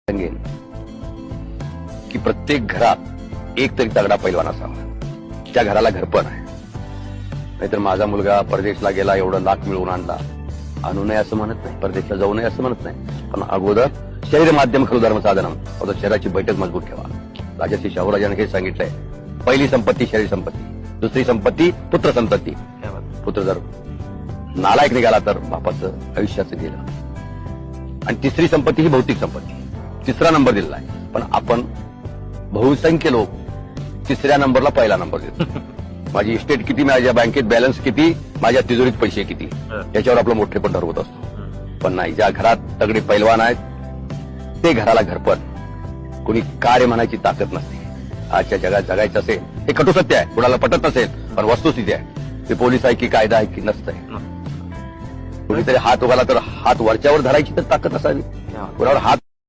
सांगेन की प्रत्येक घरात एक तरी तगडा पैलवान असावा, त्या घराला घरपण आहे. नाहीतर माझा मुलगा परदेशला गेला, एवढं लाख मिळवून आणू नये असं म्हणत नाही, परदेशला जाऊ नये असं म्हणत नाही. पण अगोदर शरीर माध्यम खरु धर्म साधनम, अगोदर शरीराची बैठक मजबूत ठेवा. राजर्षी शाहूराजांनी हे सांगितलंय, पहिली संपत्ती शरीर संपत्ती, दुसरी संपत्ती पुत्र संपत्ती. पुत्र जर नालायक निघाला तर बापाचं आयुष्याचं गेलं. आणि तिसरी संपत्ती ही भौतिक संपत्ती, तिसरा नंबर दिलेला आहे. पण आपण बहुसंख्य लोक तिसऱ्या नंबरला पहिला नंबर देतो. माझी इस्टेट किती, माझ्या बँकेत बॅलन्स किती, माझ्या तिजोरीत पैसे किती, याच्यावर आपलं मोठेपण ठरवत असतो. पण नाही, ज्या घरात तगडे पैलवान आहेत ते घराला घरपण. कोणी कार्य म्हणायची ताकद नसते. आजच्या जगात जगायचं असेल, हे कटू सत्य आहे, कुणाला पटत नसेल, पण वस्तुस्थिती आहे. ते पोलीस आहे की कायदा आहे की नसतंय. कुणीतरी हात उगाला तर हात वरच्यावर धरायची तर ताकद असावी, कुणावर हात